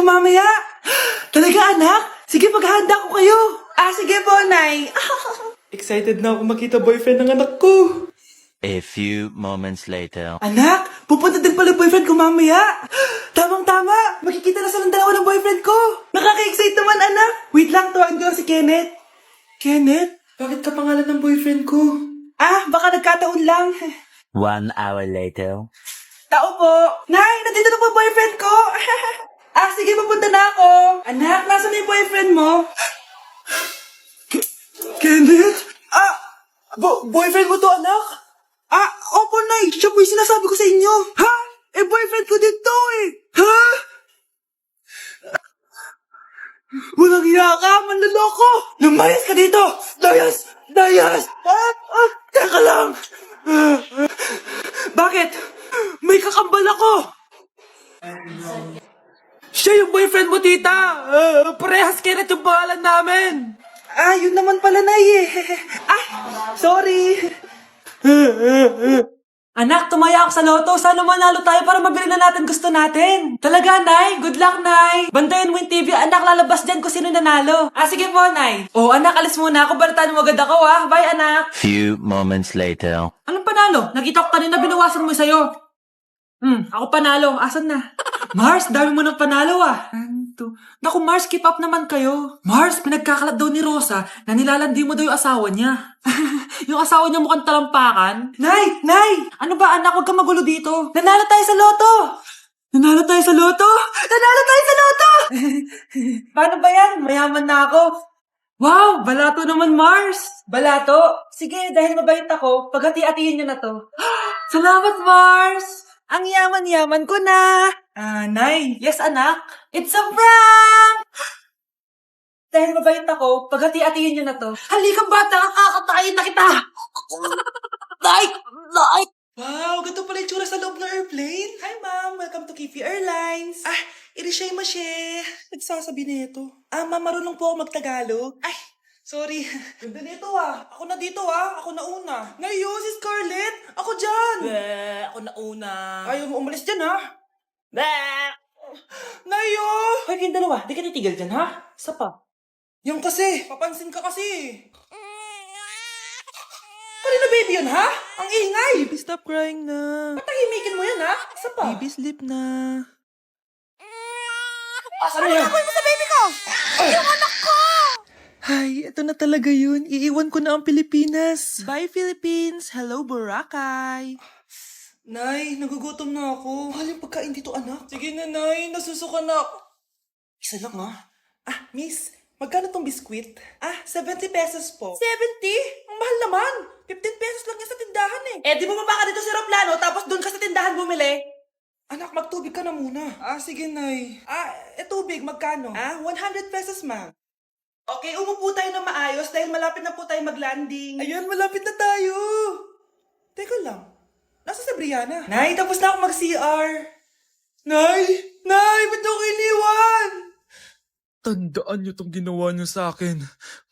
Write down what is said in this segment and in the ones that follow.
mamaya. Talaga, anak? Sige, paghahanda ko kayo. Sige po, Nay. Excited na ako makita boyfriend ng anak ko. A few moments later. Anak, pupunta din pala boyfriend ko mamaya. Tamang-tama, makikita na silang dalawa ng boyfriend ko. Nakaka-excite naman, anak. Wait lang, tawagin ko si Kenneth. Kenneth? Bakit ka pangalan ng boyfriend ko? Baka nagkataon lang. 1 hour later. Tao po. Nay, nandito na po boyfriend ko. Sige, papunta na ako. Anak, nasa na yung boyfriend mo? Kenneth? Boyfriend mo to, anak? Opo, Nay. Siya po yung sinasabi ko sa inyo. Ha? Boyfriend ko din to eh. Ha? Walang hiya ka, manloloko. Lumayas ka dito. Layas. Teka lang. Bakit? May kakambal ako. Siya yung boyfriend mo, tita. Parehas Kenneth yung pangalan namin. Yun naman pala, Nay eh. Sorry. Anak, tumaya ako sa loto. Sana manalo tayo para mabili na natin gusto natin. Talaga, Nay? Good luck, Nay. Bantayan mo yung TV. Anak, lalabas dyan kung sino nanalo. Sige po, Nay. Anak, alis muna ako. Balitaan mo agad ako, Bye, anak. Few moments later. Anong panalo? Nakita ko kanina binawasan mo sa'yo. Ako panalo. Asan na? Mars, dami mo ng panalo Naku, Mars, keep up naman kayo. Mars, pinagkakalat daw ni Rosa na nilalandi mo daw yung asawa niya. Yung asawa niya mukhang talampakan. Nay! Ano ba, anak? Huwag kang magulo dito. Nanalo tayo sa loto! Paano ba yan? Mayaman na ako. Wow, balato naman, Mars. Balato? Sige, dahil mabait ako, paghati-hatiin niyo na to. Salamat, Mars. Ang yaman-yaman ko na. Nay. Yes, anak. It's a prank! Dahil mabait ako, paghati-hatiin niyo na to. Halika, bata, kakatayin na kita. Nay! Wow, ganito pala yung tsura sa loob ng airplane. Hi, Ma'am. Welcome to Kifi Airlines. Irishay mashe. Nagsasabi nito. Ma'am, marunong po ako magtagalog. Sorry. Ganda nito Ako na dito Ako na una. Ngayon, si Scarlett. Ako dyan. Ako na una. Ayaw mo umalis dyan Nayo! Hoy, kayong dalawa. Di ka titigil dyan Isa pa. Yung kasi. Papansin ka kasi. Kanina baby yun Ang ingay. Baby, stop crying na. Patahimikin mo yan Isa pa. Baby, sleep na. Ano yan? Gagawin mo sa baby ko? Yung anak ko! Ay, ito na talaga yun. Iiwan ko na ang Pilipinas. Bye, Philippines. Hello, Boracay. Nay, nagugutom na ako. Mahal yung pagkain dito, anak. Sige na, Nay. Nasusuka na ako. Isa lang, Miss, magkano tong biskwit? 70 pesos po. 70? Ang mahal naman. 15 pesos lang yan sa tindahan di bumaba ka dito sa aeroplano tapos doon ka sa tindahan bumili? Anak, magtubig ka na muna. Sige, Nay. Tubig, magkano? 100 pesos, ma'am. Okay, umupo tayo na maayos dahil malapit na po tayo mag-landing. Ayun, malapit na tayo. Teka lang. Nasa si Brianna? Nay, tapos na ako mag-CR. Nay, ba't ako iniwan? Tandaan niyo tong ginawa niyo sa akin.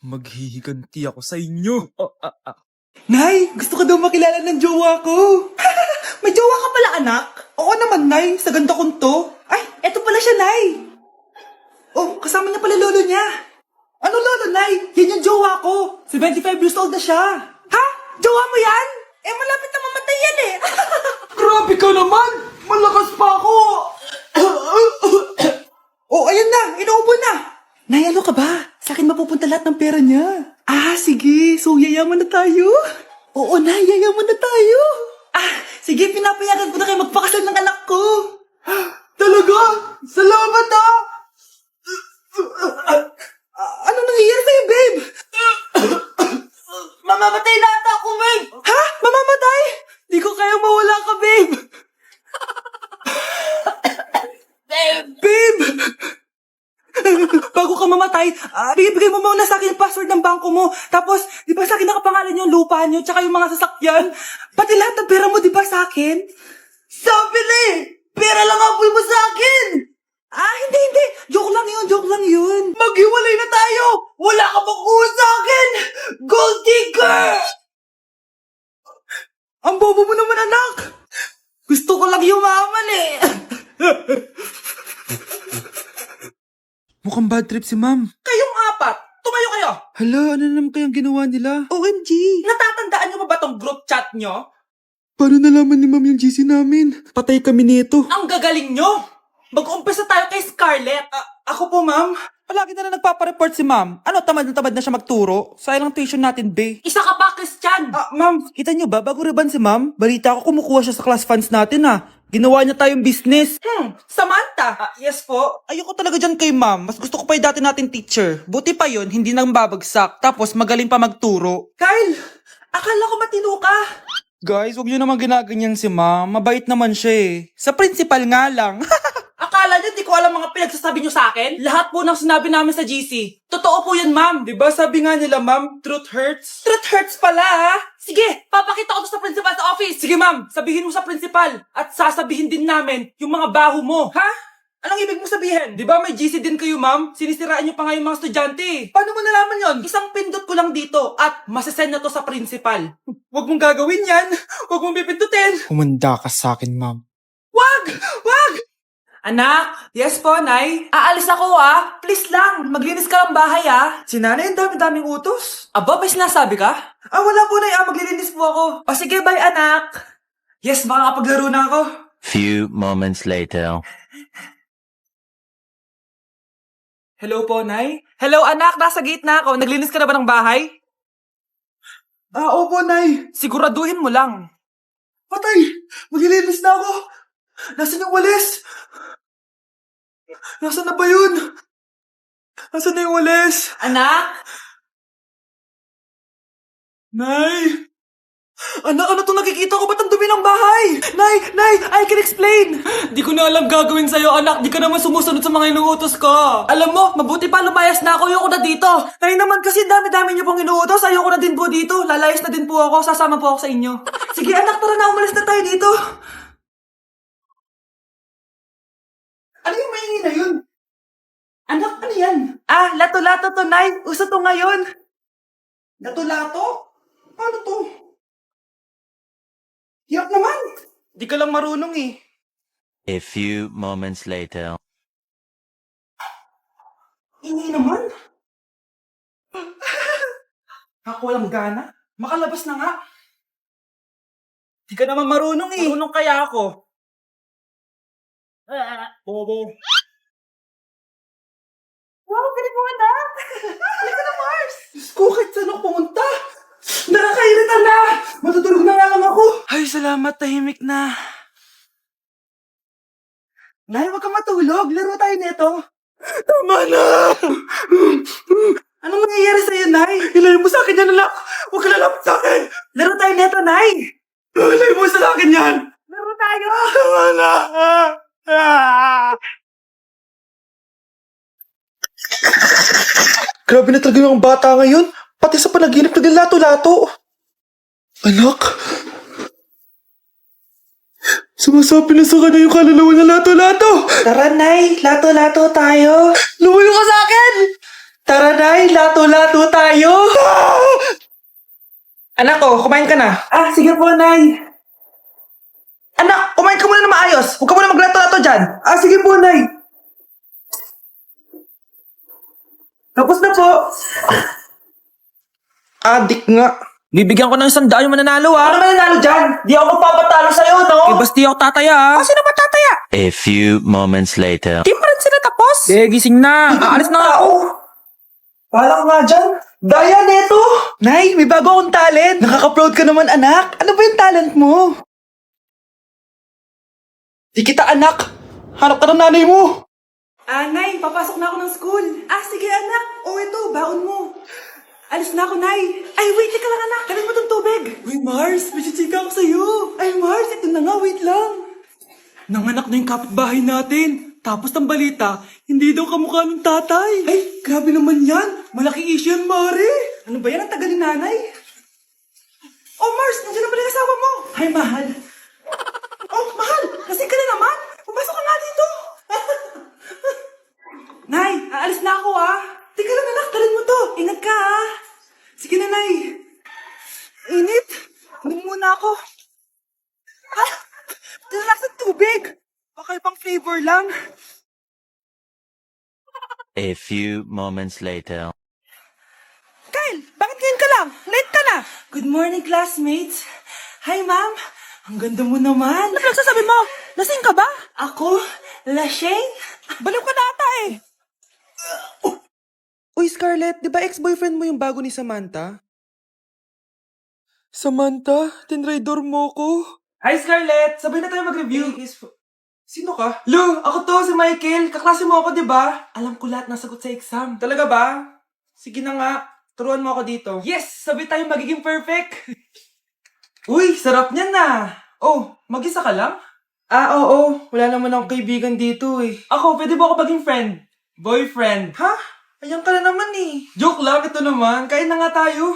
Maghihiganti ako sa inyo. Nay, gusto ko daw makilala ng jowa ko. May jowa ka pala, anak? Oo naman, Nay. Sa ganda kong to. Eto pala siya, Nay. Kasama niya pala lolo niya. Ano lolo, Nay? Yan yung jowa ko. 75 years old na siya. Jowa mo yan? Malapit na mamatay yan Grabe ka naman! Malakas pa ako! Ayan na! Inuubo na! Nay, ano ka ba? Sa akin mapupunta lahat ng pera niya. Sige. So, yayaman na tayo? Oo, Nay. Yayaman na tayo. Sige. Pinapayagan ko na kayo magpakasal ng anak ko. Talaga? Salamat, Ano nangyayari sa'yo, babe? Mamamatay na ata ako, babe! Mamamatay? Di ko kaya mawala ka, babe! Babe! Bago ka mamatay, bigay mo muna sa akin yung password ng bangko mo. Tapos, di ba sa akin nakapangalan yung lupa niyo, tsaka yung mga sasakyan? Pati lahat ng pera mo, di ba sa akin? Sabi na pera lang ang mo sa akin! Hindi. Joke lang yun. Maghiwalay na tayo! Wala ka bang kuha sa akin! Gold digger! Ang bobo mo naman, anak! Gusto ko lang yumaman Mukhang bad trip si ma'am. Kayong apat, tumayo kayo! Hala, ano naman kayang ginawa nila? OMG! Natatandaan nyo ba tong group chat nyo? Paano nalaman ni ma'am yung GC namin? Patay kami nito. Ang gagaling nyo! Mag-umpisa tayo kay Scarlett. Ako po, ma'am. Palagi na nagpapareport si ma'am. Ano, tamad na siya magturo? Sayang tuition natin, be. Isa ka pa, Christian! Ma'am, kita niyo ba, bago riban si ma'am, balita ko kumukuha siya sa class funds natin, Ginawa niya tayong business. Samantha! Yes po. Ayoko talaga dyan kay ma'am. Mas gusto ko pa yung dati natin teacher. Buti pa yun, hindi nang babagsak. Tapos magaling pa magturo. Kyle! Akala ko matino ka! Guys, huwag niyo naman ginaganyan si ma'am. Mabait naman siya eh. Sa principal nga lang. Akala nyo, di ko alam mga pinagsasabi nyo sa akin? Lahat po ng sinabi namin sa GC. Totoo po yan, ma'am. Diba sabi nga nila, ma'am, truth hurts? Truth hurts pala, ha? Sige, papakita ko to sa principal sa office. Sige, ma'am, sabihin mo sa principal. At sasabihin din namin yung mga baho mo. Ha? Anong ibig mo sabihin? Di ba may GC din kayo, ma'am? Sinisiraan niyo pa nga yung mga estudyante. Paano mo nalaman yon? Isang pindot ko lang dito at masasend na to sa principal. Huwag mong gagawin yan. Huwag mong pipindutin. Humanda ka sa akin, ma'am. Wag! Wag! Anak, yes po, Nay. Aalis ako, Please lang, maglinis ka ng bahay, Si nanay, ang dami-daming utos. Aba, may sinasabi ka? Wala po, nay. Maglilinis po ako. O sige, bye, anak. Yes, makakapaglaro na ako. Few moments later. Hello po, nay. Hello, anak. Nasa gate na ako. Naglinis ka na ba ng bahay? Opo, nay. Siguraduhin mo lang. Patay! Maglilinis na ako. Nasaan yung walis? Nasaan na ba yun? Nasaan na yung walis? Anak? Nay! Anak, ano itong nakikita ko? Ba't ang dumi ng bahay? Nay! I can explain! Di ko na alam gagawin sa'yo, anak. Di ka naman sumusunod sa mga inuutos ko. Alam mo, mabuti pa lumayas na ako. Ayoko na dito. Nay naman kasi dami-dami niyo pong inuutos. Ayoko na din po dito. Lalayas na din po ako. Sasama po ako sa inyo. Sige anak, tara na. Umalis na tayo dito. Ano yung maingin na yun? Anak, ano yan? Lato-lato to, Nay. Uso to ngayon. Lato-lato? Paano to? Hirap naman. Di ka lang marunong eh. A few moments later. Hindi naman. Ako walang gana. Makalabas na nga. Di ka naman marunong eh. Marunong kaya ako. Bobo. Wow, galing mo, anak. Halika na, Mars. Diyos ko, kahit saan ako pumunta. Nakakairita na. Matutulog na nga lang ako. Ay, salamat. Tahimik na. Nay, huwag kang matulog. Laro tayo nito. Tama na. Anong nangyayari sa'yo, Nay? Ilayo mo sa akin yan, anak. Huwag ka lalapit sa akin. Laro tayo nito, Nay. Ilayo mo sa akin yan. Laro tayo. Tama na. Grabe na talaga yung bata ngayon. Pati sa panaginip naglato-lato. Anak. Sumasabi na sa kanya yung kaluluwa na lato-lato. Tara, Nay. Lato-lato tayo. Lumayo ka sa akin. Tara, Nay. Lato-lato tayo. Anak ko, kumain ka na. Sige po, Nay. Anak, kumain ka muna na maayos. Huwag ka muna maglato-lato dyan. Sige po, Nay. Tapos na po. Adik nga. Bibigyan ko ng 100 yung mananalo, Ano mananalo dyan? Di ako magpapatalo sa'yo, no? basti ako tataya, Sino ba tataya? A few moments later. Di pa rin sila tapos. Gising na. Aalis na ako. Parang nga dyan. Daya neto. Nay, may bago akong talent. Nakaka-proud ka naman, anak. Ano ba yung talent mo? Di kita, anak. Hanap ka ng nanay mo. Nay, papasok na ako ng school. Sige, anak. Ito, baon mo. Alis na ako, Nay. Ay, wait, teka lang, anak. Dali mo tong tubig. Uy, Mars, may chichika ako sa'yo. Ay, Mars, ito na nga, wait lang. Nanganak na yung kapitbahay natin. Tapos ang balita, hindi daw kamukha ng tatay. Ay, grabe naman yan. Malaking issue yan, Mare. Ano ba yan? Ang tagal ni nanay. Oh, Mars, nandiyan na pala yung asawa mo. Ay, mahal. Oh, mahal. Lasing ka na naman. Pumasok ka nga dito. Nay, aalis na ako, Teka lang, anak, talin mo to. Ingat ka, Sige na, Nay. Init. Inom muna ako. Relax sa tubig. Baka pang flavor lang. A few moments later. Kyle, bakit ngayon ka lang? Late ka na. Good morning, classmates. Hi, ma'am. Ang ganda mo naman. Ano pinagsasabi mo? Lasing ka ba? Ako? Lasing? Baliw ka na ata eh. Uy, Scarlett, di ba ex-boyfriend mo yung bago ni Samantha? Samantha, tinraidor mo ko. Hi, Scarlett. Sabay na tayo mag-review. Sino ka? Lu, ako to, si Michael. Kaklase mo ako, di ba? Alam ko lahat ng sagot sa exam. Talaga ba? Sige na nga. Turuan mo ako dito. Yes! Sabay tayo magiging perfect. Uy, sarap niyan na. Oh, mag-isa ka lang? Oo. Wala naman akong kaibigan dito eh. Ako, pwede ba ako maging friend? Boyfriend. Ha? Ayan ka na naman eh. Joke lang, ito naman. Kain na nga tayo.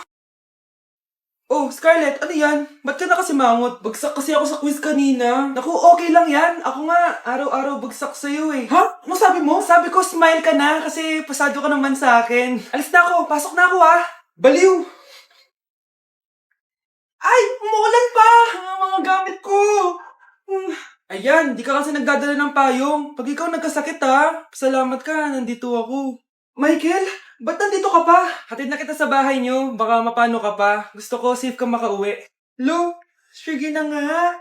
Oh, Scarlett, ano yan? Ba't ka na kasi mangot? Bagsak kasi ako sa quiz kanina. Naku, okay lang yan. Ako nga, araw-araw bagsak sa'yo eh. Ha? Ano sabi mo? Sabi ko, smile ka na kasi pasado ka naman sa akin. Alis na ako, pasok na ako ah. Baliw! Ay, umuulan pa! Ang mga gamit ko! Ayan, di ka kasi nagdadala ng payong. Pag ikaw nagkasakit ha, salamat ka, nandito ako. Michael, ba't nandito ka pa? Hatid na kita sa bahay niyo, baka mapano ka pa. Gusto ko safe ka makauwi. Lo, sige na nga.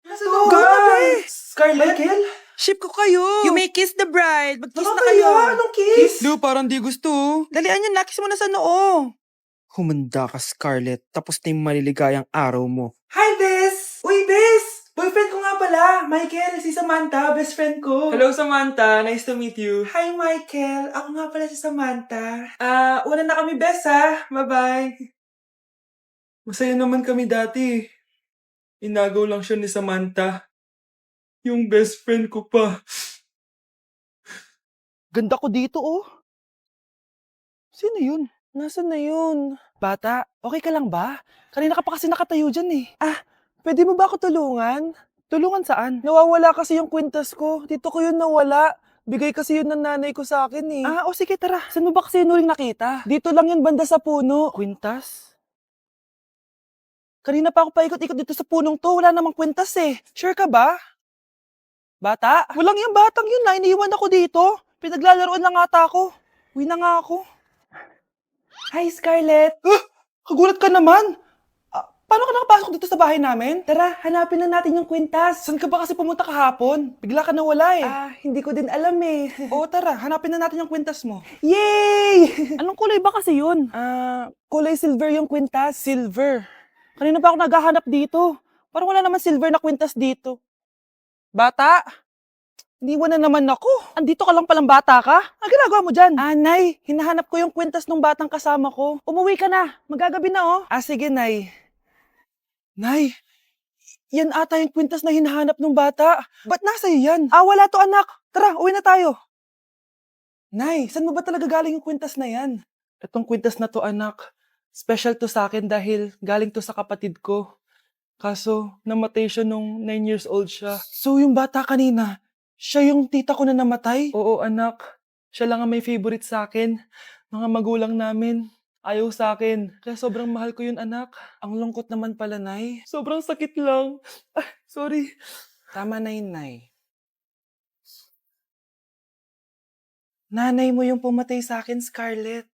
Nasaan Go na, be! Scarlett? Michael? Ship ko kayo. You may kiss the bride. Mag-kiss Tama na kayo. kaya? Anong kiss? Lu, parang di gusto. Dalian yan, nakis mo na sa noo. Humanda ka, Scarlett. Tapos na yung maliligayang araw mo. Hi, Bes! Uy, Bes! Boyfriend ko nga pala. Michael, si Samantha, best friend ko. Hello, Samantha. Nice to meet you. Hi, Michael. Ako nga pala si Samantha. Una na kami, Bes, ha? Bye-bye. Masaya naman kami dati. Inagaw lang siya ni Samantha. Yung best friend ko pa. Ganda ko dito, oh. Sino yun? Nasaan na yun? Bata, okay ka lang ba? Kanina ka pa kasi nakatayo dyan eh. Pwede mo ba ako tulungan? Tulungan saan? Nawawala kasi yung kwintas ko. Dito ko yun nawala. Bigay kasi yun ng nanay ko sa akin eh. O sige, tara. Saan mo ba kasi yun uling nakita? Dito lang yun banda sa puno. Kwintas? Kanina pa ako paikot-ikot dito sa punong to. Wala namang kwintas eh. Sure ka ba? Bata? Walang yung batang yun na. Iniwan ako dito. Pinaglalaroan lang ata ako. Uwi na nga ako. Hi, Scarlett. Kagulat ka naman. Paano ka nakapasok dito sa bahay namin? Tara, hanapin na natin yung kwintas. Saan ka ba kasi pumunta kahapon? Bigla ka nawala eh. Hindi ko din alam eh. Oo, tara, hanapin na natin yung kwintas mo. Yay! Anong kulay ba kasi yun? Kulay silver yung kwintas. Silver? Kanina pa ako naghahanap dito. Parang wala naman silver na kwintas dito. Bata? Iniwan na naman ako. Andito ka lang palang bata ka? Ang ginagawa mo dyan? Nay, hinahanap ko yung kwintas ng batang kasama ko. Umuwi ka na. Magagabi na oh. Sige, Nay. Nay, yan ata yung kwintas na hinahanap ng bata. Ba't nasa iyo yan? Wala to anak. Tara, uwi na tayo. Nay, saan mo ba talaga galing yung kwintas na yan? Itong kwintas na to anak, special to sa akin dahil galing to sa kapatid ko. Kaso, namatay siya nung 9 years old siya. So yung bata kanina, siya yung tita ko na namatay? Oo anak, siya lang ang may favorite sa akin. Mga magulang namin. Ayaw sa akin. Kaya sobrang mahal ko yun, anak. Ang lungkot naman pala, Nay. Sobrang sakit lang. Sorry. Tama na yun, Nay. Nanay mo yung pumatay sa akin, Scarlett.